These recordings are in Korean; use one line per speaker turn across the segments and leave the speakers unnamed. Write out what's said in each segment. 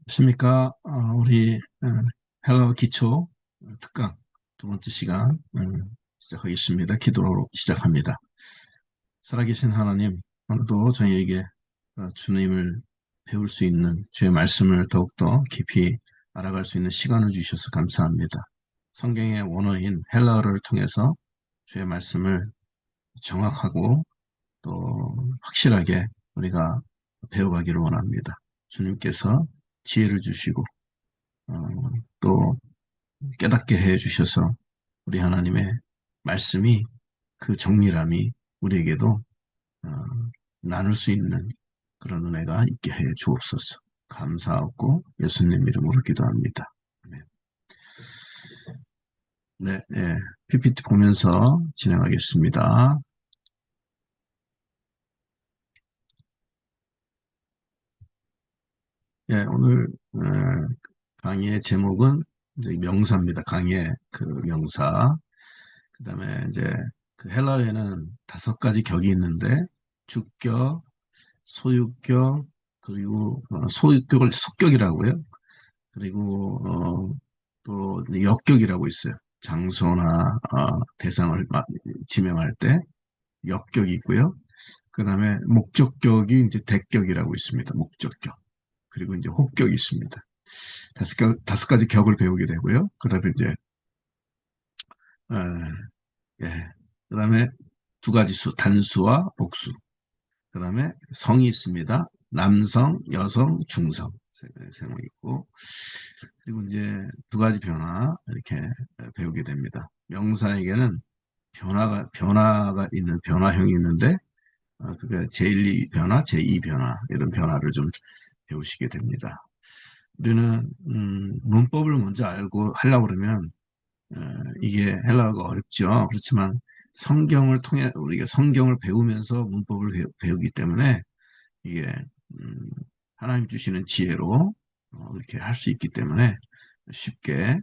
안녕하십니까. 우리 헬러 기초 특강 두 번째 시간 시작하겠습니다. 기도로 시작합니다. 살아계신 하나님, 오늘도 저희에게 주님을 배울 수 있는 주의 말씀을 더욱더 깊이 알아갈 수 있는 시간을 주셔서 감사합니다. 성경의 원어인 헬라어를 통해서 주의 말씀을 정확하고 또 확실하게 우리가 배워가기를 원합니다. 주님께서 지혜를 주시고 어, 또 깨닫게 해 주셔서 우리 하나님의 말씀이 그 정밀함이 우리에게도 어, 나눌 수 있는 그런 은혜가 있게 해 주옵소서. 감사하고 예수님 이름으로 기도합니다. 아멘. 네, 예, PPT 보면서 진행하겠습니다. 예, 오늘 강의의 제목은 이제 명사입니다. 강의의 그 명사. 그다음에 이제 그 헬라어에는 다섯 가지 격이 있는데 주격, 소유격, 그리고 소유격을 속격이라고요. 그리고 또 역격이라고 있어요. 장소나 대상을 지명할 때 역격이 있고요. 그다음에 목적격이 이제 대격이라고 있습니다. 목적격. 그리고 이제 혹격이 있습니다. 다섯 가지 격을 배우게 되고요. 그다음에 이제 어, 예. 그다음에 두 가지 수, 단수와 복수. 그다음에 성이 있습니다. 남성, 여성, 중성 세모 있고 그리고 이제 두 가지 변화 이렇게 배우게 됩니다. 명사에게는 변화가 있는 변화형이 있는데 그게 제1 변화, 제2 변화 이런 변화를 좀 배우시게 됩니다. 우리는 문법을 먼저 알고 하려고 그러면 어, 이게 헬라어가 어렵죠. 그렇지만 성경을 통해 우리가 성경을 배우면서 문법을 배우기 때문에 이게 음, 하나님 주시는 지혜로 이렇게 할 수 있기 때문에 쉽게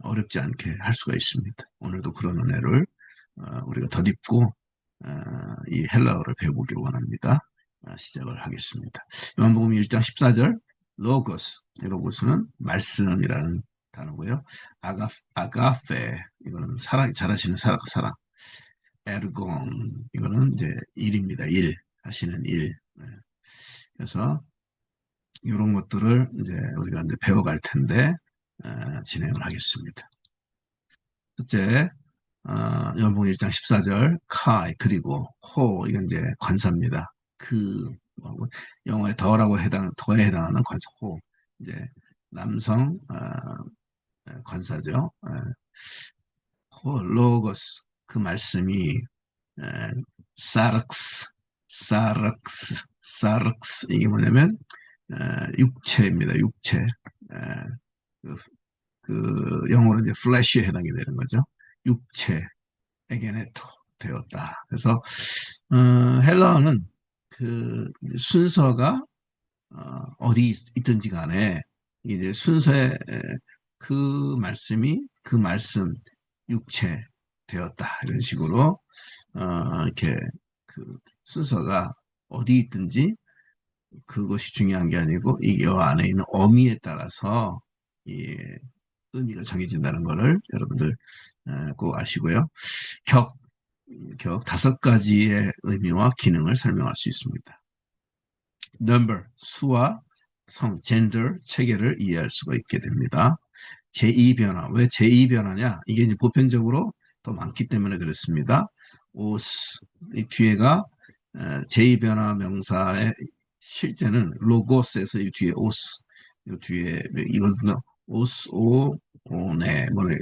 어렵지 않게 할 수가 있습니다. 오늘도 그런 은혜를 우리가 덧입고 이 헬라어를 배워보기를 원합니다. 시작을 하겠습니다. 요한복음 1장 14절 로고스, 로고스는 말씀이라는 단어고요. 아가페, 이거는 사랑, 잘하시는 사랑. 에르곤, 이거는 이제 일입니다. 일, 하시는 일. 네. 그래서 이런 것들을 이제 우리가 이제 배워갈 텐데 진행을 하겠습니다. 첫째, 연봉 1장 14절 카이 그리고 호 이건 이제 관사입니다. 뭐, 영어의 더에 해당하는 관사 호 이제 남성 관사죠. 호 로고스 그 말씀이 에, 사르크스 사르크스 이게 뭐냐면 육체입니다. 육체. 그, 그 영어로 이제 flesh에 해당이 되는 거죠. 육체, 에게네토 되었다. 그래서 헬라어는 그 순서가 어디 있든지 간에 이제 순서에 그 말씀이 그 말씀 육체 되었다 이런 식으로 이렇게 그 순서가 어디 있든지 그것이 중요한 게 아니고 이 안에 있는 어미에 따라서 이 의미가 정해진다는 것을 여러분들 꼭 아시고요. 격, 격 다섯 가지의 의미와 기능을 설명할 수 있습니다. number, 수와 성, gender, 체계를 이해할 수가 있게 됩니다. 제2변화, 왜 제2변화냐? 이게 이제 보편적으로 더 많기 때문에 그렇습니다. 오스, 이 뒤에가 제2변화 명사의 실제는 로고스에서 이 뒤에 오스, 이 뒤에 이건 오스, 네, 뭐래,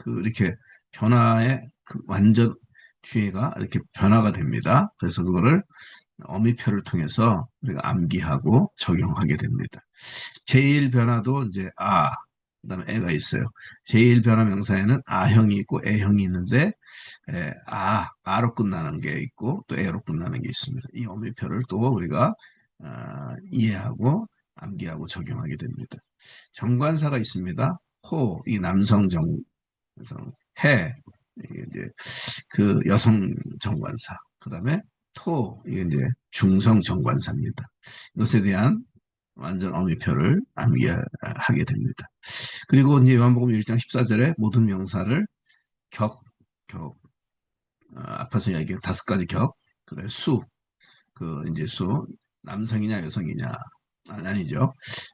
이렇게 변화의 그 완전 뒤에가 이렇게 변화가 됩니다. 그래서 그거를 어미표를 통해서 우리가 암기하고 적용하게 됩니다. 제1 변화도 이제 그다음에 애가 있어요. 제1 변화 명사에는 아형이 있고 애형이 있는데 아로 끝나는 게 있고 또 애로 끝나는 게 있습니다. 이 어미표를 또 우리가 이해하고 암기하고 적용하게 됩니다. 정관사가 있습니다. 이 남성 정성, 이게 이제 그 여성 정관사, 그 다음에 이게 이제 중성 정관사입니다. 이것에 대한 완전 어미표를 암기하게 됩니다. 그리고 이제 요한복음 1장 14절에 모든 명사를 격, 격, 앞에서 이야기한 5가지 격, 그래, 이제 남성이냐, 여성이냐, 아니죠.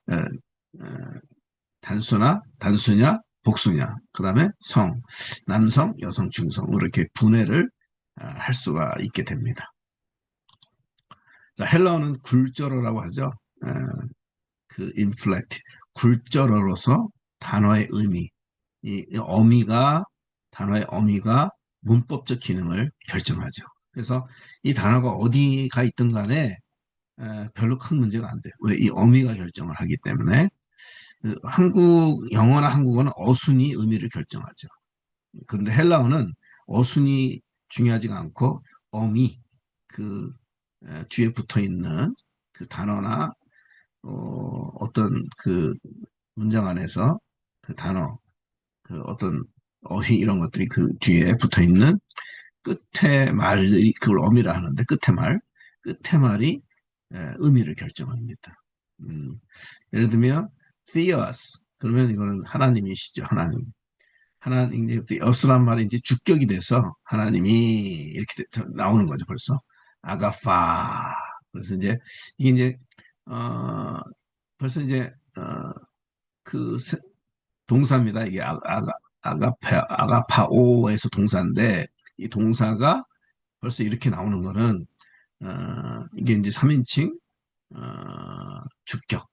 에, 에, 단수냐, 복수냐, 그 다음에 남성, 여성, 중성, 이렇게 분해를 할 수가 있게 됩니다. 자, 헬라어는 굴절어라고 하죠. 에, inflect, 굴절어로서 단어의 의미, 단어의 어미가 문법적 기능을 결정하죠. 그래서 이 단어가 어디가 있든 간에 별로 큰 문제가 안 돼요. 왜? 이 어미가 결정을 하기 때문에. 영어나 한국어는 어순이 의미를 결정하죠. 그런데 헬라어는 어순이 중요하지가 않고 어미, 그 뒤에 붙어 있는 그 단어나 어떤 그 문장 안에서 그 단어, 그 어떤 어휘 이런 것들이 그 뒤에 붙어 있는 끝에 말이 그걸 어미라 하는데 끝에 말이 의미를 결정합니다. 예를 들면 theos 그러면 이거는 하나님이시죠. 하나님 이제 theos란 말이 이제 주격이 돼서 하나님이 이렇게 나오는 거죠. 벌써 아가파 그래서 이제 이게 이제 어 벌써 이제 그 동사입니다. 이게 아가파오에서 동사인데 이 동사가 벌써 이렇게 나오는 거는 이게 이제 3인칭 주격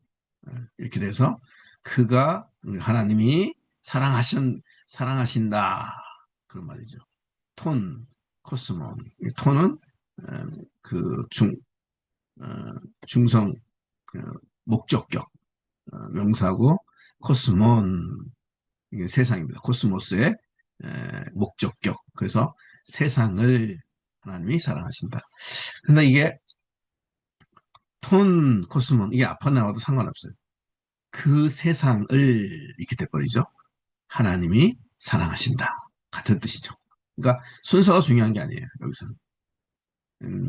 이렇게 돼서 그가 하나님이 사랑하신다 그런 말이죠. 톤 코스몬 이 톤은 그 어, 중성 목적격 명사고 코스몬 이게 세상입니다. 코스모스의 목적격 그래서 세상을 하나님이 사랑하신다. 근데 이게 톤 코스몬 이게 앞에 나와도 상관없어요. 그 세상을 이렇게 돼버리죠. 하나님이 사랑하신다. 같은 뜻이죠. 그러니까 순서가 중요한 게 아니에요. 여기서는.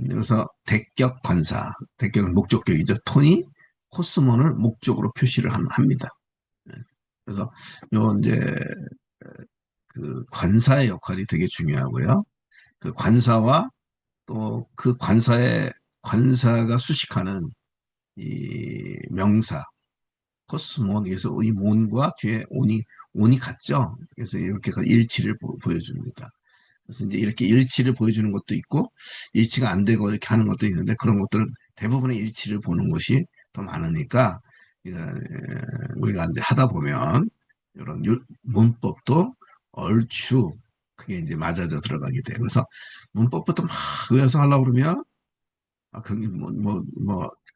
여기서 대격은 목적격이죠. 톤이 코스몬을 목적으로 표시를 합니다. 네. 그래서 요 이제 그 관사의 역할이 되게 중요하고요. 그 관사와 또 그 관사가 수식하는 이 명사 코스몬에서 이 몬과 뒤에 온이 같죠. 그래서 이렇게 일치를 보여줍니다. 그래서 이제 이렇게 일치를 보여주는 것도 있고 일치가 안 되고 이렇게 하는 것도 있는데 그런 것들은 대부분의 일치를 보는 것이 더 많으니까 우리가 이제 하다 보면 이런 문법도 얼추 그게 이제 맞아져 들어가게 돼요. 그래서 문법부터 막 외워서 하려고 그러면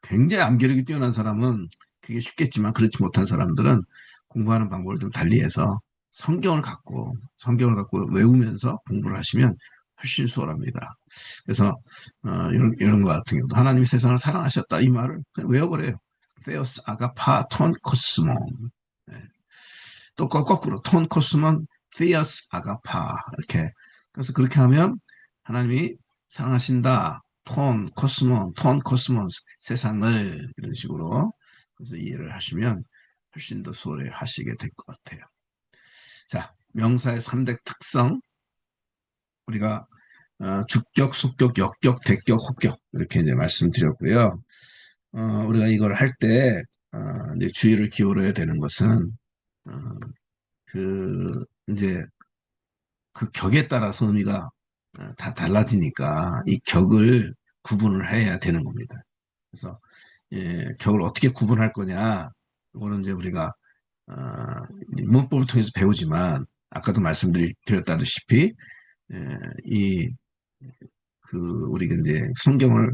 굉장히 암기력이 뛰어난 사람은 그게 쉽겠지만 그렇지 못한 사람들은 공부하는 방법을 좀 달리해서 성경을 갖고 외우면서 공부를 하시면 훨씬 수월합니다. 그래서 이런 거 같은 경우도 하나님이 세상을 사랑하셨다 이 말을 그냥 외워버려요. Theos 아가파 톤 코스몬. 네. 또 거꾸로 톤 코스몬 Theos 아가파 이렇게 그래서 그렇게 하면 하나님이 사랑하신다 톤 코스몬 세상을 이런 식으로 그래서 이해를 하시면 훨씬 더 수월히 하시게 될 것 같아요. 자, 명사의 3대 특성 우리가 주격, 속격, 역격, 대격, 혹격 이렇게 이제 말씀드렸고요. 우리가 이걸 할 때 이제 주의를 기울여야 되는 것은 어, 그 이제 그 격에 따라서 의미가 다 달라지니까 이 격을 구분을 해야 되는 겁니다. 그래서 격을 어떻게 구분할 거냐 이거는 이제 우리가 어, 문법을 통해서 배우지만 아까도 말씀드렸다시피 이 우리가 이제 성경을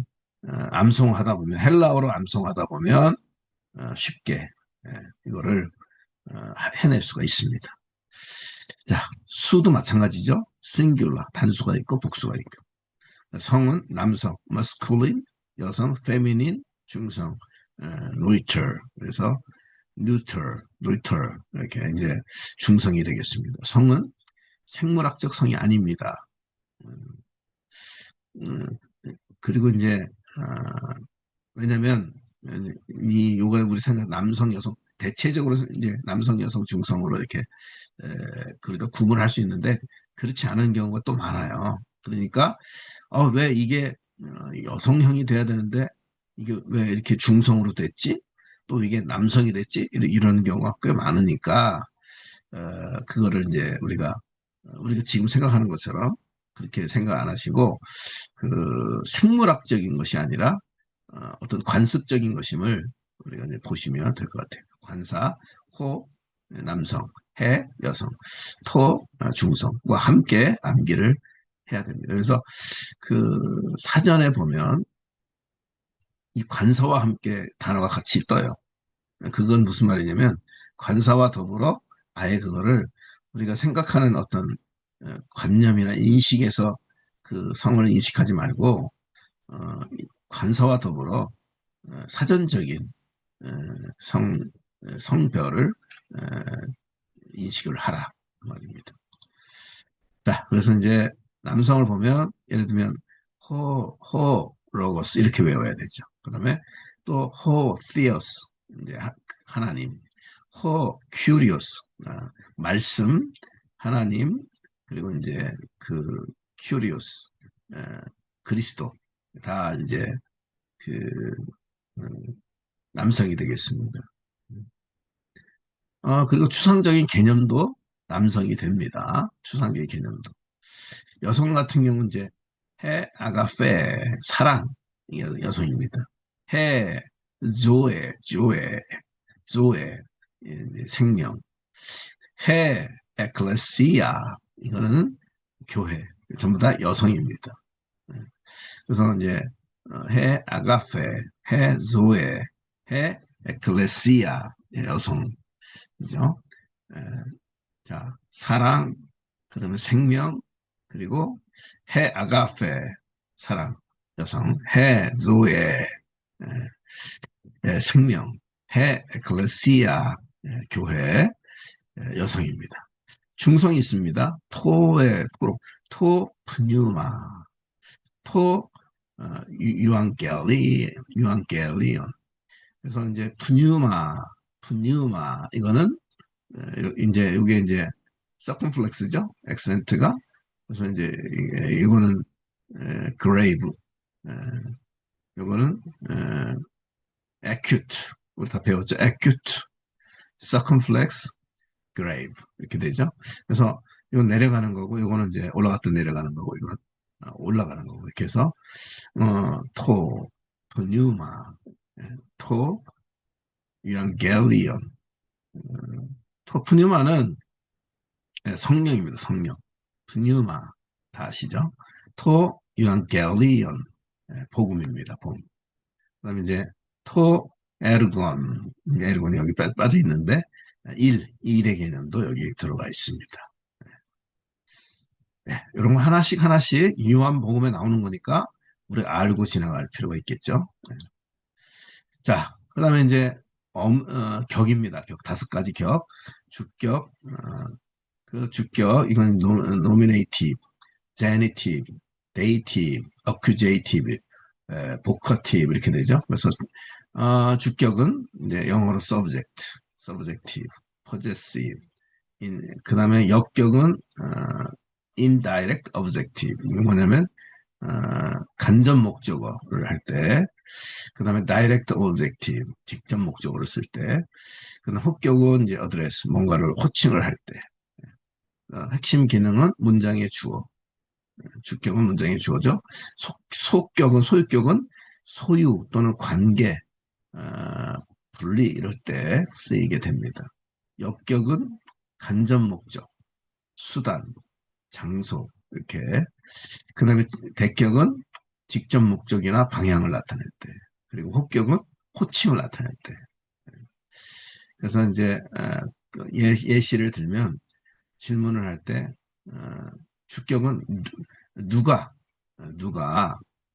암송하다 보면 헬라어로 암송하다 보면 쉽게 이거를 해낼 수가 있습니다. 자, 수도 마찬가지죠. 싱귤라 단수가 있고 복수가 있고 성은 남성 masculine 여성 feminine 중성 neuter 그래서 neuter 이렇게 이제 중성이 되겠습니다. 성은 생물학적 성이 아닙니다. 음, 그리고 이제 왜냐면 요거 우리 생각 남성, 여성, 대체적으로 이제 남성, 여성, 중성으로 이렇게, 그러니까 구분할 수 있는데, 그렇지 않은 경우가 또 많아요. 그러니까, 왜 이게 여성형이 돼야 되는데, 이게 왜 이렇게 중성으로 됐지? 또 이게 남성이 됐지? 이런 경우가 꽤 많으니까, 그거를 이제 우리가 지금 생각하는 것처럼 그렇게 생각 안 하시고, 생물학적인 것이 아니라, 어떤 관습적인 것임을 우리가 이제 보시면 될 것 같아요. 관사, 호, 남성, 해, 여성, 토, 중성과 함께 암기를 해야 됩니다. 그래서 사전에 보면 이 관사와 함께 단어가 같이 떠요. 그건 무슨 말이냐면 관사와 더불어 아예 그거를 우리가 생각하는 어떤 관념이나 인식에서 그 성을 인식하지 말고 관사와 더불어 사전적인 어, 성 성별을 인식을 하라 그 말입니다. 자, 그래서 이제 남성을 보면 예를 들면 호 로고스 이렇게 외워야 되죠. 그다음에 또 호 티오스 이제 하나님, 호 큐리오스 말씀 하나님 그리고 이제 큐리오스 그리스도 다 이제 그 음, 남성이 되겠습니다. 그리고 추상적인 개념도 남성이 됩니다. 추상적인 개념도. 여성 같은 경우는 이제 아가페, 사랑, 이게 여성입니다. 해, 조에, 생명. 에클레시아, 이거는 교회. 전부 다 여성입니다. 네. 그래서 이제, 아가페, 에클레시아, 여성. 그죠? 에, 자, 사랑, 그다음에 생명, 그리고 아가페, 사랑, 여성, 조에, 생명, 에클레시아, 교회, 여성입니다. 중성이 있습니다. 프뉴마, 토, 유앙겔리온. 그래서 이제 이거는 이제 이게 이제 서컴플렉스죠. 액센트가. 그래서 이제 이거는 그레이브. 이거는 acute. 우리 다 배웠죠. acute, circumflex, grave 이렇게 되죠. 그래서 이건 내려가는 거고 이거는 이제 올라갔다 내려가는 거고 이거는 올라가는 거고 이렇게 해서 토뉴마, 토 유앙겔리온. 토프뉴마는 성령입니다. 성령. pneuma 다 아시죠? 토 유앙겔리온 복음입니다. 복음. 그다음에 이제 에르곤이 여기 빠져 있는데 일의 개념도 여기 들어가 있습니다. 네, 이런 거 하나씩 하나씩 요한복음에 나오는 거니까 우리 알고 지나갈 필요가 있겠죠. 네. 자, 그다음에 이제 격입니다. 격 다섯 가지 격. 주격, 그 주격 이건 노미네이티브, 제니티브, 데이티브, 어큐제이티브, 보커티브 이렇게 되죠. 그래서 주격은 이제 영어로 subject, subjective, possessive. 그 다음에 역격은 indirect objective. 이게 뭐냐면 간접 목적어를 할 때, 그 다음에 direct objective, 직접 목적어를 쓸 때, 그 다음 혹격은 이제 address, 뭔가를 호칭을 할 때, 핵심 기능은 문장의 주어, 주격은 문장의 주어죠. 속격은 소유격은 소유 또는 관계, 분리 이럴 때 쓰이게 됩니다. 역격은 간접 목적, 수단, 장소 이렇게. 그 다음에 대격은 직접 목적이나 방향을 나타낼 때. 그리고 혹격은 호칭을 나타낼 때. 그래서 이제 예시를 들면 질문을 할 때 주격은 누가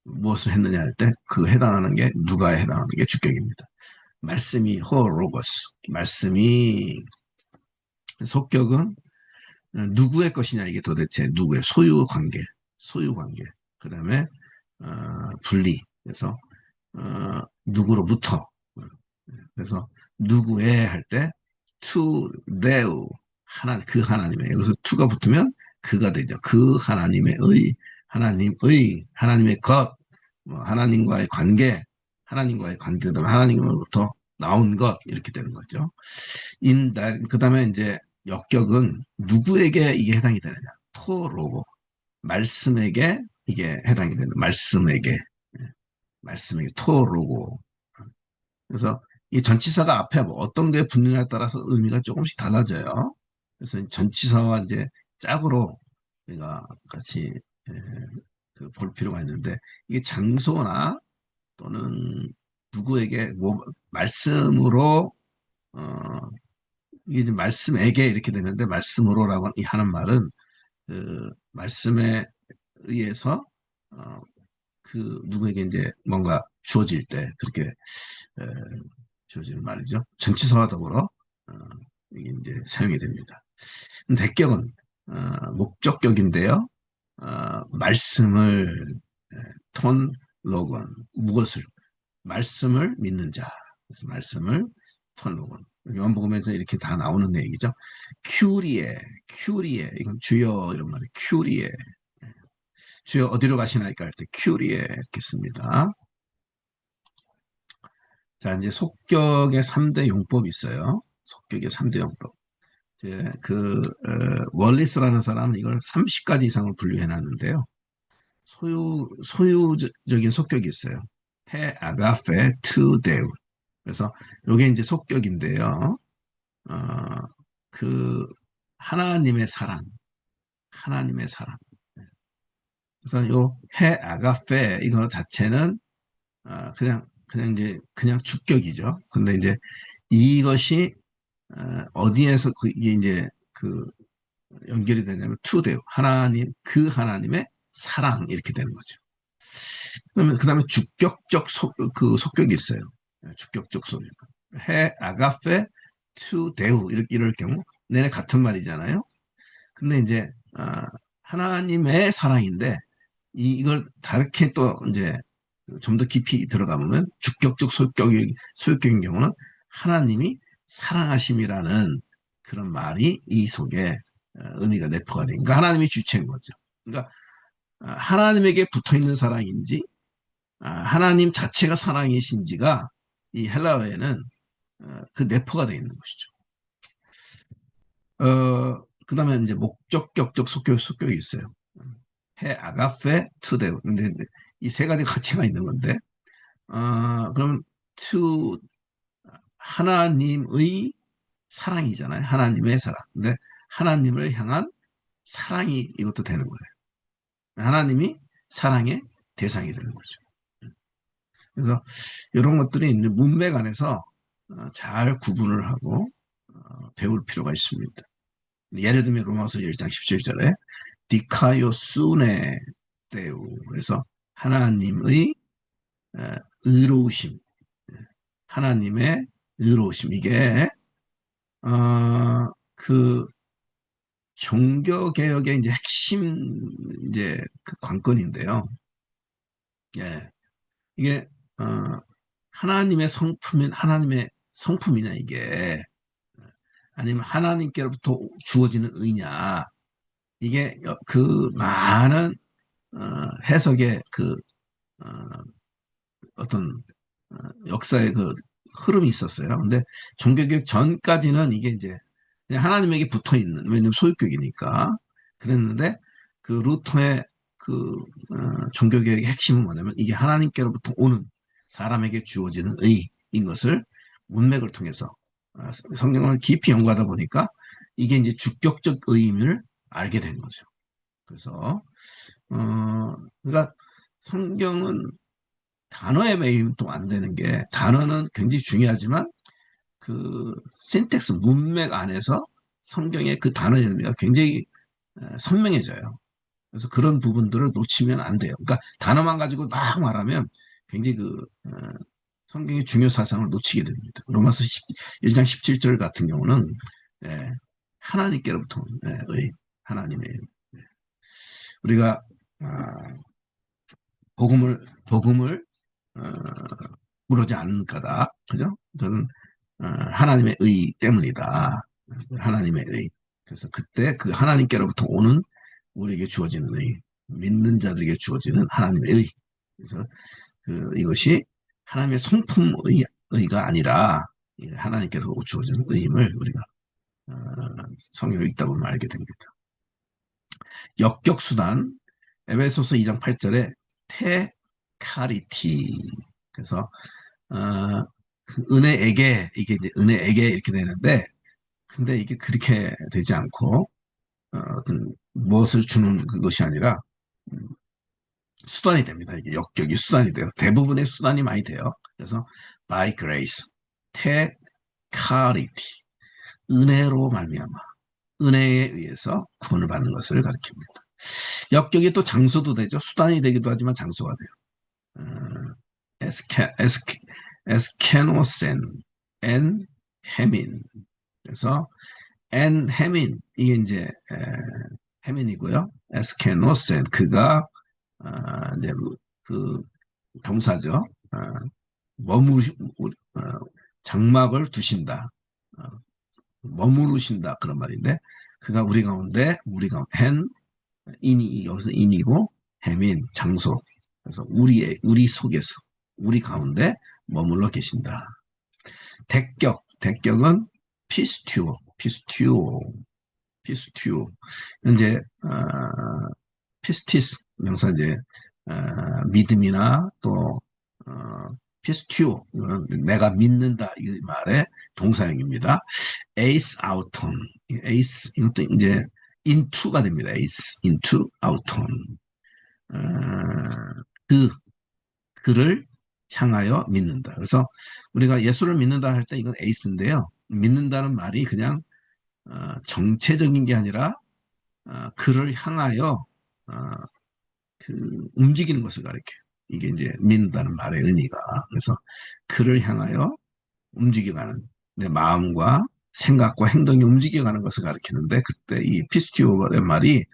무엇을 했느냐 할 때 그 해당하는 게 누가에 해당하는 게 주격입니다. 말씀이 호로고스, 말씀이. 속격은 누구의 것이냐 이게 도대체 누구의 소유 관계. 그 다음에 분리. 그래서 누구로부터 그래서 누구의 할 때 to thou 그 하나님의 여기서 to가 붙으면 그가 되죠. 그 하나님의 것, 뭐 하나님과의 관계, 그다음에 하나님으로부터 나온 것 이렇게 되는 거죠. 그다음에 이제 역격은 누구에게 이게 해당이 되느냐? 토로고 말씀에게 이게 해당이 되는 말씀에게 토로고 그래서 이 전치사가 앞에 뭐 어떤 게 붙느냐에 따라서 의미가 조금씩 달라져요. 그래서 전치사와 이제 짝으로 우리가 같이 예, 그볼 필요가 있는데 이게 장소나 또는 누구에게 뭐 말씀으로 어 이게 이제 말씀에게 이렇게 되는데 말씀으로라고 하는 말은 그 말씀에 의해서 어, 그 누구에게 이제 뭔가 주어질 때 그렇게 에, 주어지는 말이죠. 전치사와 더불어 어, 이게 이제 사용이 됩니다. 대격은 목적격인데요. 말씀을 톤 로건 무엇을 말씀을 믿는 자. 그래서 말씀을 톤 로건 요한복음에서 이렇게 다 나오는 얘기죠. 큐리에 이건 주여 이런 말이 큐리에 주여 어디로 가시나이까 할 때 큐리에 이렇게 씁니다. 자, 이제 속격의 3대 용법이 있어요. 속격의 3대 용법. 이제 월리스라는 사람은 이걸 30가지 이상을 분류해 놨는데요. 소유적인 속격이 있어요. 페 아가페 투 데우. 그래서 이게 이제 속격인데요. 어, 그 하나님의 사랑, 하나님의 사랑. 그래서 요 페 아가페 이거 자체는 그냥 이제 그냥 주격이죠. 근데 이제 이것이 어디에서 이게 이제 연결이 되냐면 투데우 하나님의 사랑 이렇게 되는 거죠. 그러면 그다음에 주격적 속격이 있어요. 주격적 속격. 해 아가페 투데우 이럴 경우 내내 같은 말이잖아요. 근데 이제 하나님의 사랑인데 이걸 다르게 또 이제 좀 더 깊이 들어가보면 주격적 소격인 경우는 하나님이 사랑하심이라는 그런 말이 이 속에 의미가 내포가 되니까 그러니까 하나님이 주체인 거죠. 그러니까 하나님에게 붙어 있는 사랑인지 하나님 자체가 사랑이신지가 이 헬라어에는 그 내포가 되어 있는 것이죠. 그다음에 이제 목적격적 속격이 있어요. 해 아가페 투데우. 근데 이 세 가지 가치가 있는 건데, 그러면 투 하나님의 사랑이잖아요. 하나님의 사랑. 근데 하나님을 향한 사랑이 이것도 되는 거예요. 하나님이 사랑의 대상이 되는 거죠. 그래서 이런 것들이 이제 문맥 안에서 잘 구분을 하고 배울 필요가 있습니다. 예를 들면 로마서 1장 17절에 디카요 수네 데우 그래서 하나님의 의로우심 하나님의 의로우심 이게 그 종교 개혁의 이제 핵심 이제 그 관건인데요. 예, 이게 하나님의 성품이냐 이게 아니면 하나님께로부터 주어지는 의냐 이게 그 많은 해석의 어, 어떤 역사의 흐름이 있었어요. 근데 종교개혁 전까지는 이게 이제 그냥 하나님에게 붙어 있는 왜냐면 소유격이니까 그랬는데 그 루터의 종교개혁의 핵심은 뭐냐면 이게 하나님께로부터 오는 사람에게 주어지는 의인 것을 문맥을 통해서 성경을 깊이 연구하다 보니까 이게 이제 주격적 의미를 알게 된 거죠. 그래서 그러니까 성경은 단어에 매입도 안 되는 게 단어는 굉장히 중요하지만 신텍스 문맥 안에서 성경의 그 단어의 의미가 굉장히 선명해져요. 그래서 그런 부분들을 놓치면 안 돼요. 그러니까 단어만 가지고 막 말하면 굉장히 성경의 중요 사상을 놓치게 됩니다. 로마서 1장 17절 같은 경우는 예, 하나님께로부터 하나님의 우리가 복음을 어, 그러지 않을 까다 그죠? 저는 하나님의 의 때문이다. 하나님의 의. 그래서 그때 그 하나님께로부터 오는 우리에게 주어지는 의, 믿는 자들에게 주어지는 하나님의 의. 그래서 이것이 하나님의 성품의 의가 아니라 하나님께서 주어지는 의임을 우리가 어, 성경을 읽다 보면 알게 됩니다. 역격수단 에베소서 2장 8절에 테카리티. 그래서 그 은혜에게 이게 이제 은혜에게 이렇게 되는데 근데 이게 그렇게 되지 않고 어떤 무엇을 주는 그것이 아니라 음, 수단이 됩니다. 이게 역격이 수단이 돼요. 대부분의 수단이 많이 돼요. 그래서 by grace, 테카리티, 은혜로 말미암아 은혜에 의해서 구원을 받는 것을 가리킵니다. 역격이 또 장소도 되죠. 수단이 되기도 하지만 장소가 돼요. 에스케노센, 엔 헤민. 그래서 엔 헤민 이게 이제 헤민이고요. 에스케노센 그가 이제 그 동사죠. 머무 장막을 두신다. 어, 머무르신다 그런 말인데 그가 우리 가운데 인이 여기서 인이고 해민 장소. 그래서 우리 속에서 우리 가운데 머물러 계신다. 대격은 피스튜오. 이제 피스티스 명사 이제 믿음이나 또 피스튜오 이거는 내가 믿는다 이 말의 동사형입니다. 에이스 아우톤 에이스 이것도 이제 into가 됩니다. 에이스 into 아우톤 어, 그 그를 향하여 믿는다. 그래서 우리가 예수를 믿는다 할 때 이건 에이스인데요. 믿는다는 말이 그냥 정체적인 게 아니라 그를 향하여 어, 움직이는 것을 가리켜요. 이게 이제 믿는다는 말의 의미가. 그래서 그를 향하여 움직여가는 내 마음과 생각과 행동이 움직여가는 것을 가리키는데 그때 이 피스티오의 말이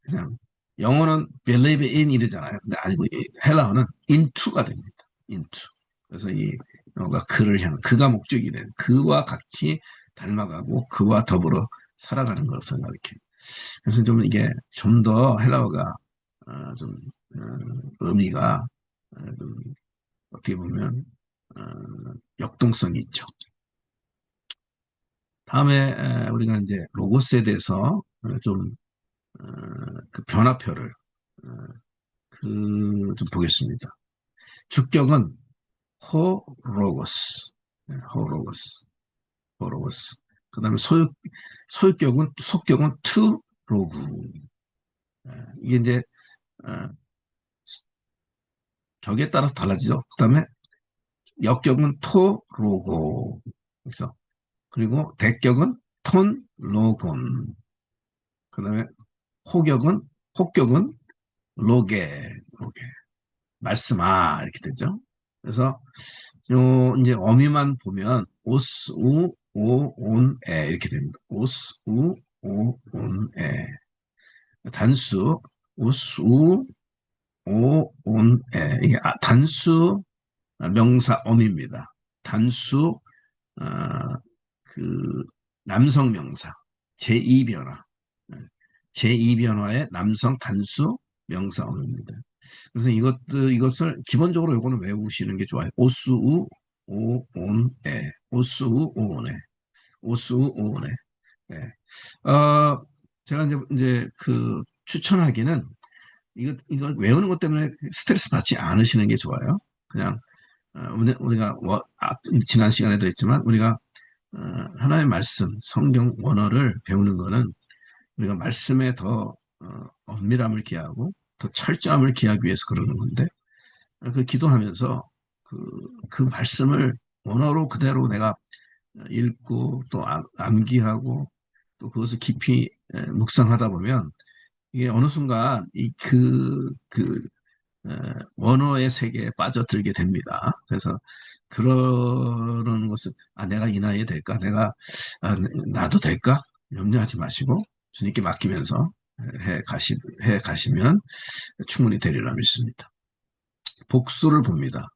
그냥 영어는 believe in 이러잖아요. 근데 아니고 헬라어는 into가 됩니다. into. 그래서 이 영어가 그를 향, 그가 목적이 된 그와 같이 닮아가고 그와 더불어 살아가는 것을 가리킵니다. 그래서 좀 이게 좀 더 헬라어가 좀 의미가 좀 어떻게 보면 어, 역동성이 있죠. 다음에 우리가 이제 로고스에 대해서 좀 그 변화표를 좀 보겠습니다. 주격은 호로고스, 호로고스. 그다음에 속격은 투로그. 이게 이제 어, 격에 따라서 달라지죠. 그다음에 역격은 토로고. 그래서 그리고 대격은 톤로곤. 그다음에 혹격은 로게. 말씀아 이렇게 되죠. 그래서 요 이제 어미만 보면 오스우 오온에 이렇게 됩니다. 오스우 오온에 단수 오스우 오온에 이게 단수 명사 어미입니다. 단수 어, 그 남성 명사 제2변화 제2변화의 남성 단수 명사 어미입니다. 그래서 이것을 기본적으로 요거는 외우시는 게 좋아요. 오수우 오온에 오수우 오온에 오수우 오온에 제가 이제 그 추천하기는 이걸 외우는 것 때문에 스트레스 받지 않으시는 게 좋아요. 그냥 우리가 지난 시간에도 했지만 우리가 하나님의 말씀 성경 원어를 배우는 거는 우리가 말씀에 더 엄밀함을 기하고 더 철저함을 기하기 위해서 그러는 건데 그 기도하면서 그 말씀을 원어로 그대로 내가 읽고 또 암기하고 또 그것을 깊이 묵상하다 보면 이게 어느 순간 원어의 세계에 빠져들게 됩니다. 그래서 그러는 것은 내가 이 나이에 될까? 나도 될까? 염려하지 마시고 주님께 맡기면서 해 가시면 충분히 되리라 믿습니다. 복수를 봅니다.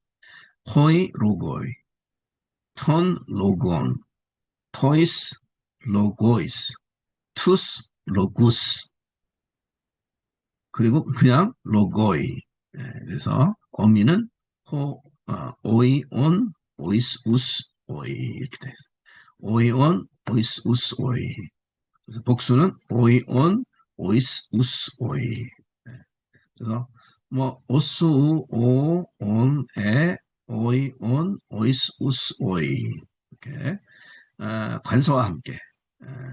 호이 로고이. 턴, 로그온, 토이스, 로고이스, 투스, 로구스, 그리고 그냥 로고이. 그래서 어미는 오이, 온, 오이스, 우스, 오이 이렇게 돼 있어요. 오이, 온, 오이스, 우스, 오이. 그래서 복수는 오이, 온, 오이스, 우스, 오이. 그래서 뭐 오스, 우, 오, 온, 에, 오이, 온, 오이스, 우스, 오이 이렇게 관사와 함께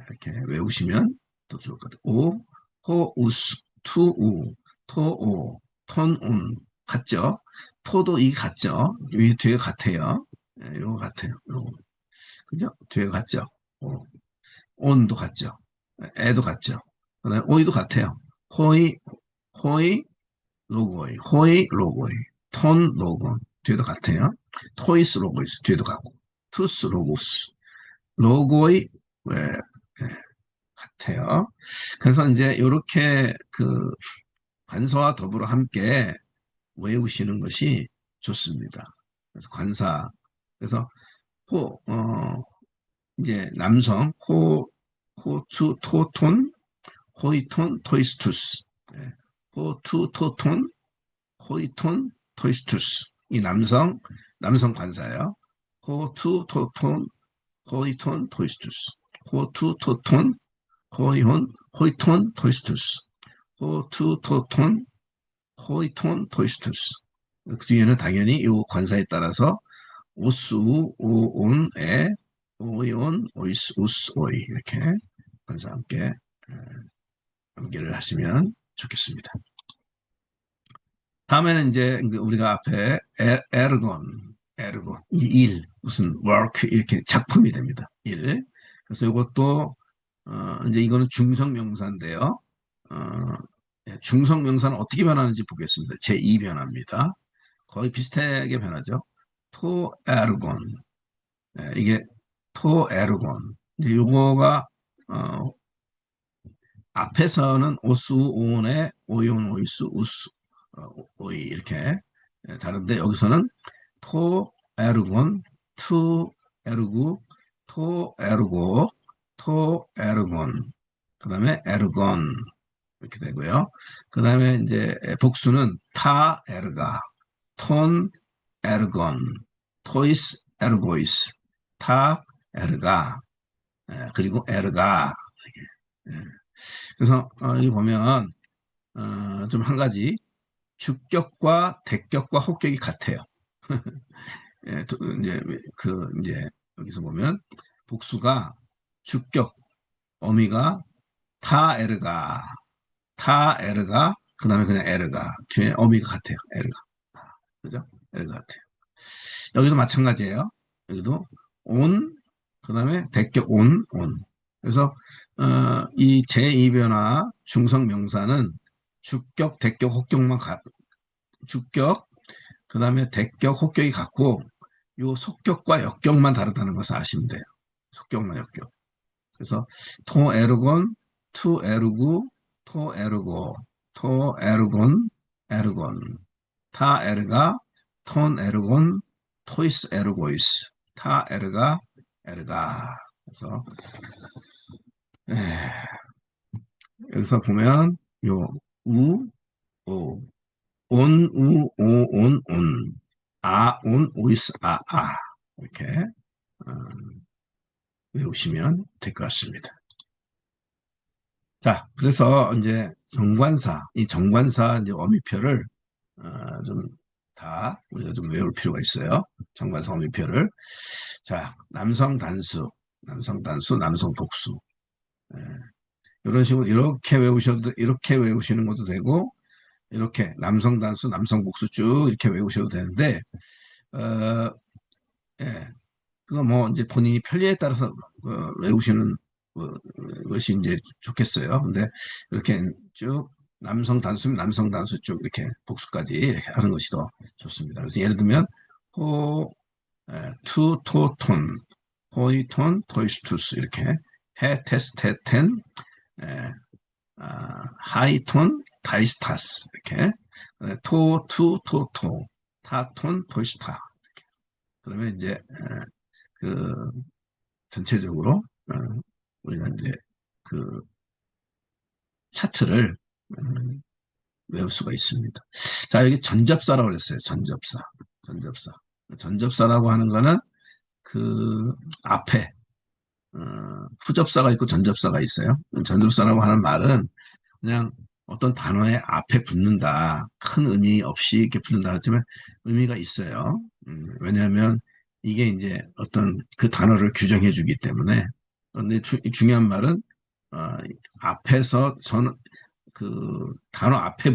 이렇게 외우시면 더 좋을 것 같아요. 오, 호, 우스, 투, 우, 토, 오, 톤, 운 같죠? 토도 이 같죠? 위 뒤에 같아요. 이거 같아요. 요거. 그죠? 뒤에 같죠? 오, 온도 같죠? 애도 같죠? 그다음에 오이도 같아요. 호이, 호이, 로고이, 호이, 로고이, 톤, 로고, 뒤에도 같아요. 토이스, 로고이스, 뒤에도 같고, 투스, 로고스, 로고이, 왜, 예, 같아요. 그래서 이제 이렇게 그 관사와 더불어 함께 외우시는 것이 좋습니다. 그래서 관사, 그래서 이제 남성, 호투, 토톤, 호이톤, 토이스투스, 예, 호투, 토톤, 호이톤, 토이스투스. 이 남성 관사예요. 호투, 토톤, 호이톤, 토이스투스. 호투, 토톤, 호이톤, 토이스투스. 호투, 토톤, 호이톤, 토이스투스. 그 뒤에는 당연히 이 관사에 따라서 오스, 오온, 에, 오이온, 오이스, 우스, 오이 이렇게 관사와 함께 연결을 하시면 좋겠습니다. 다음에는 이제 우리가 앞에 에르곤, 이 일, 무슨 work 이렇게 작품이 됩니다. 일. 그래서 이것도 이제 이거는 중성명사인데요. 중성명사는 어떻게 변하는지 보겠습니다. 제2변화입니다. 거의 비슷하게 변하죠. 토 에르곤. 이게 토 에르곤. 이제 요거가 앞에서는 오스 오온에 오이온 오이스 우스 오이 이렇게 다른데 여기서는 토 에르곤 투 에르구 토 에르고 토 에르곤 그 다음에 에르곤 이렇게 되고요. 그 다음에 이제 복수는 타 에르가 톤 에르곤 토이스 에르고이스 타 에르가 그리고 에르가 이렇게. 그래서 여기 보면 좀 한 가지 주격과 대격과 혹격이 같아요. 예, 이제 여기서 보면 복수가 주격 어미가 타에르가 그다음에 그냥 에르가 뒤에 어미가 같아요. 에르가 그죠? 에르가 같아요. 여기도 마찬가지예요. 여기도 온 그다음에 대격 온 그래서 이 제2변화 중성명사는 주격, 대격, 혹격만 주격, 그 다음에 대격, 혹격이 같고 요 속격과 역격만 다르다는 것을 아시면 돼요. 속격만 역격. 그래서 토 에르곤, 투 에르구, 토 에르고, 토 에르곤, 에르곤, 타 에르가, 톤 에르곤, 토이스 에르고이스, 타 에르가, 에르가. 그래서 여기서 보면 요 우, 오, 온, 우, 오, 온, 온, 오이스, 이렇게 어, 외우시면 될 것 같습니다. 자, 그래서 이제 이 정관사 이제 어미표를 좀 다 우리가 좀 외울 필요가 있어요. 정관사 어미표를. 자, 남성 단수, 남성 복수. 예, 이런 식으로 이렇게 외우시는 것도 되고, 이렇게 남성 단수, 남성 복수 쭉 이렇게 외우셔도 되는데, 어, 예, 그거 뭐 이제 본인이 편리에 따라서 외우시는 것이 이제 좋겠어요. 근데 이렇게 쭉 남성 단수면 남성 단수 쭉 이렇게 복수까지 이렇게 하는 것이 더 좋습니다. 그래서 예를 들면 호, 투, 토, 톤, 호이, 톤, 토이스, 투스 이렇게 해, 테스, 테, 텐, 하이 톤, 다이스, 타스 이렇게 토, 투, 토, 타, 톤, 토이스, 타 그러면 이제 그 전체적으로 우리가 이제 그 차트를 외울 수가 있습니다. 자, 여기 전접사라고 그랬어요. 전접사. 전접사. 전접사라고 하는 거는 그 앞에 어, 후접사가 있고 전접사가 있어요. 전접사라고 하는 말은 그냥 어떤 단어의 앞에 붙는다. 큰 의미 없이 이렇게 붙는다 하지만 의미가 있어요. 왜냐하면 이게 이제 어떤 그 단어를 규정해 주기 때문에. 그런데 중요한 말은 어, 앞에서 그 단어 앞에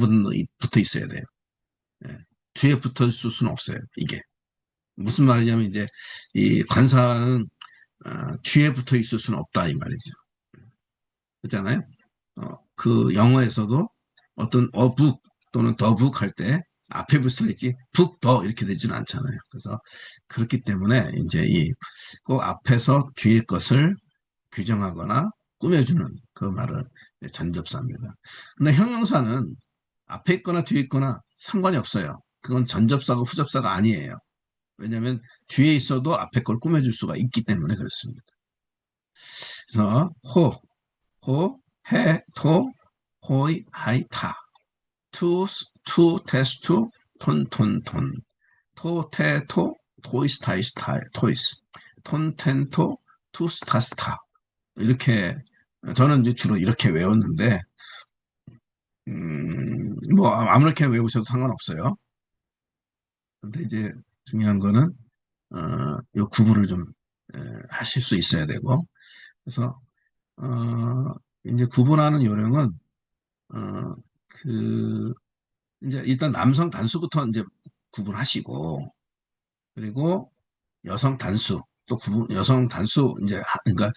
붙어 있어야 돼요. 예. 뒤에 붙어 있을 수는 없어요. 이게 무슨 말이냐면 이제 이 관사는 뒤에 붙어 있을 수는 없다 이 말이죠. 그렇잖아요. 그 영어에서도 어떤 어북 또는 더북 할 때 앞에 붙어 있지 북 더 이렇게 되지는 않잖아요. 그래서 그렇기 때문에 이제 이 꼭 앞에서 뒤에 것을 규정하거나 꾸며주는 그 말을 전접사입니다. 근데 형용사는 앞에 있거나 뒤에 있거나 상관이 없어요. 그건 전접사가 후접사가 아니에요. 왜냐하면 뒤에 있어도 앞에 걸 꾸며줄 수가 있기 때문에 그렇습니다. 그래서 호, 해, 토, 호이, 하이, 타. 테스투, 톤. 토, 테, 토, 토이스, 타이스, 토이스. 톤, 텐, 토, 투스, 타스, 타. 이렇게, 저는 이제 주로 이렇게 외웠는데, 뭐, 아무렇게 외우셔도 상관없어요. 근데 이제 중요한 거는, 요 구분을 좀 하실 수 있어야 되고, 그래서, 이제 구분하는 요령은, 어, 그, 이제 일단 남성 단수부터 이제 구분하시고, 그리고 여성 단수, 또 여성 단수 이제 그러니까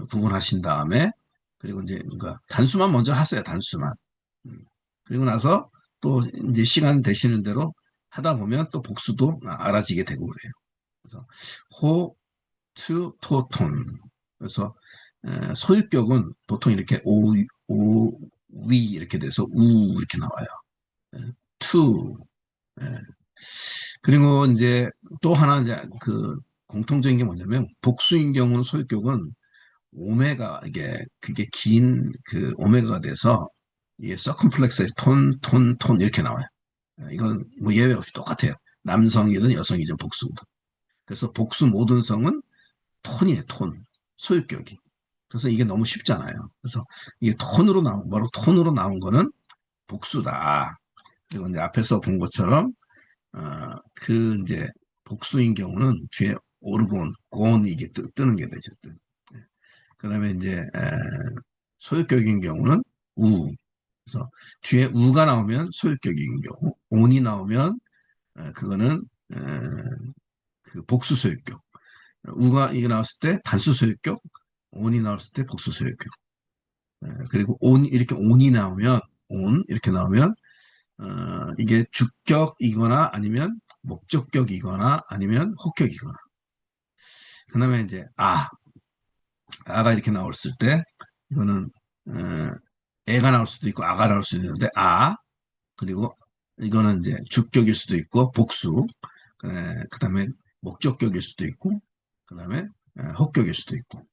구분하신 다음에, 그리고 이제 그러니까 단수만 먼저 하세요, 단수만. 음. 그리고 나서 또 이제 시간 되시는 대로 하다 보면 또 복수도 알아지게 되고 그래요. 그래서 호, 토, 톤. 그래서 소유격은 보통 이렇게 위 이렇게 돼서 우 이렇게 나와요. 투. 그리고 이제 또 하나 이제 그 공통적인 게 뭐냐면 복수인 경우는 소유격은 오메가 이게 그게 긴 그 오메가가 돼서 이게 서컴플렉스에 톤 이렇게 나와요. 이건 뭐 예외 없이 똑같아요. 남성이든 여성이든 복수든. 그래서 복수 모든 성은 톤이에요, 톤. 소유격이. 그래서 이게 너무 쉽잖아요. 그래서 이게 바로 톤으로 나온 거는 복수다. 그리고 이제 앞에서 본 것처럼 그 이제 복수인 경우는 뒤에 오르곤, 곤 이게 뜨는 게 되죠. 그 다음에 이제 소유격인 경우는 우. 그래서 뒤에 우가 나오면 소유격인 경우, 온이 나오면 그거는 에, 그 복수 소유격. 우가 이게 나왔을 때 단수 소유격, 온이 나왔을 때 복수 소유격. 그리고 이렇게 온이 나오면 이렇게 나오면 이게 주격이거나 아니면 목적격이거나 아니면 혹격이거나. 그 다음에 이제 아가 이렇게 나왔을 때 이거는 애가 나올 수도 있고 아가 나올 수도 있는데 그리고 이거는 이제 주격일 수도 있고 복수. 그다음에 목적격일 수도 있고 그다음에 혹격일 수도 있고.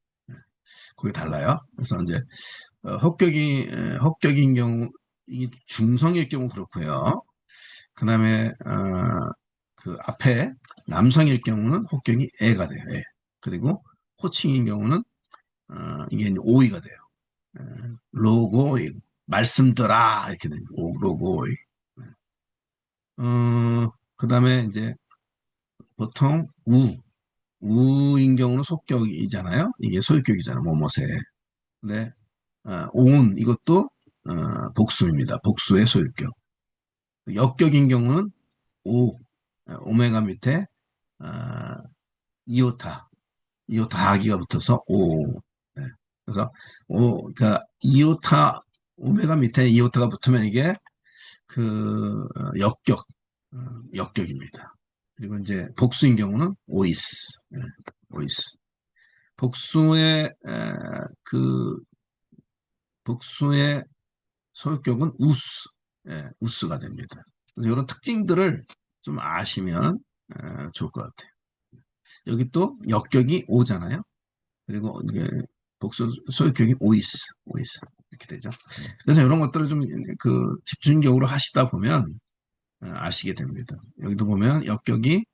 그게 달라요. 그래서 이제 혹격인 경우 이 중성일 경우 그렇고요. 그다음에 그 앞에 남성일 경우는 혹격이 애가 돼요. 애. 그리고 호칭인 경우는 이게 이제 오이가 돼요. 로고이 말씀더라 이렇게 돼요. 로고이. 그다음에 이제 보통 우인 경우는 속격이잖아요. 이게 소유격이잖아요. 뭐뭐세. 근데 온 이것도 복수입니다. 복수의 소유격. 역격인 경우는 오메가 밑에 어, 이오타 하기가 붙어서 네. 그래서 그러니까 오메가 밑에 이오타가 붙으면 이게 그 어, 역격입니다. 그리고 이제 복수인 경우는 네, 오이스. 복수의 그 복수의 소유격은 우스가 됩니다. 이런 특징들을 좀 아시면 좋을 것 같아요. 여기 또 역격이 오잖아요. 그리고 이게 복수 소유격이 오이스 이렇게 되죠. 그래서 이런 것들을 좀 그 집중적으로 하시다 보면 아시게 됩니다. 여기도 보면 역격이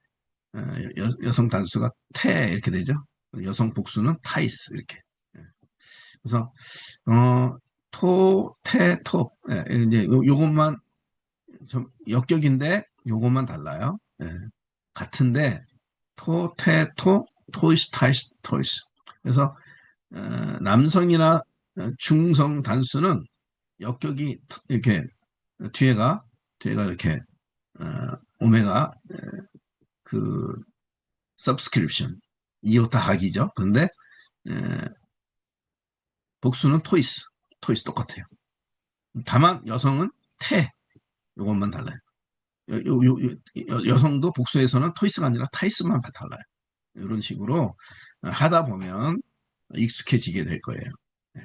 여성 단수가 태 이렇게 되죠. 여성 복수는 타이스 이렇게. 예. 그래서 토, 태, 토. 예, 이제 요것만 좀 역격인데 요것만 달라요. 예. 같은데 토, 태, 토, 토이스, 타이스, 토이스. 그래서 남성이나 중성 단수는 역격이 이렇게 뒤에가 이렇게 어, 오메가 그 subscription 이오타 학이죠. 근데 에, 복수는 토이스 똑같아요. 다만 여성은 태 이것만 달라요. 여성도 복수에서는 토이스가 아니라 타이스만 달라요. 이런 식으로 하다 보면 익숙해지게 될 거예요. 네.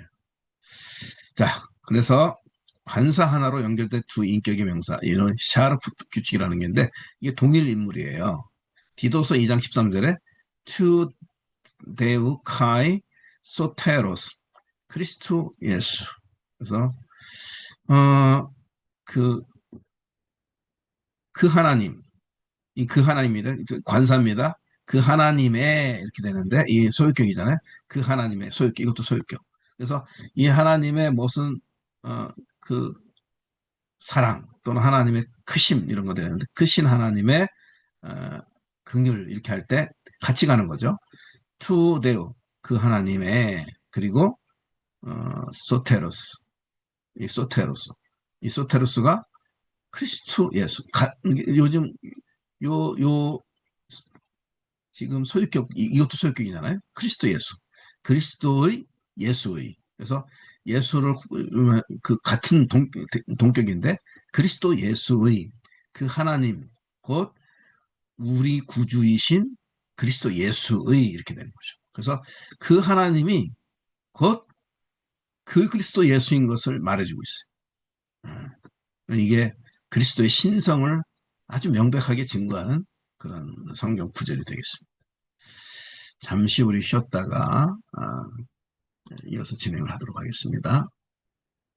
자, 그래서 관사 하나로 연결된 두 인격의 명사, 이런 샤르프 규칙이라는 게 있는데, 이게 동일 인물이에요. 디도서 2장 13절에 투 데우 카이 소테로스 크리스투 예수. 그래서 어, 그, 그 하나님, 이 그 하나님입니다. 관사입니다. 그 하나님의 이렇게 되는데 이 소유격이잖아요. 그 하나님의 소유격, 이것도 소유격. 그래서 이 하나님의 무슨 어, 그 사랑 또는 하나님의 크심 이런 거 되는데 크신 하나님의 어, 긍휼 이렇게 할 때 같이 가는 거죠. 투데오 그 하나님의 그리고 소테로스 이 소테로스가 크리스투 예수 요즘 요 지금 소유격 이것도 소유격이잖아요. 크리스도 예수 그리스도의 예수의 그래서 예수를 그 같은 동격인데 그리스도 예수의 그 하나님 곧 우리 구주이신 그리스도 예수의 이렇게 되는 거죠. 그래서 그 하나님이 곧 그 그리스도 예수인 것을 말해주고 있어요. 이게 그리스도의 신성을 아주 명백하게 증거하는 그런 성경 구절이 되겠습니다. 잠시 우리 쉬었다가 이어서 진행을 하도록 하겠습니다.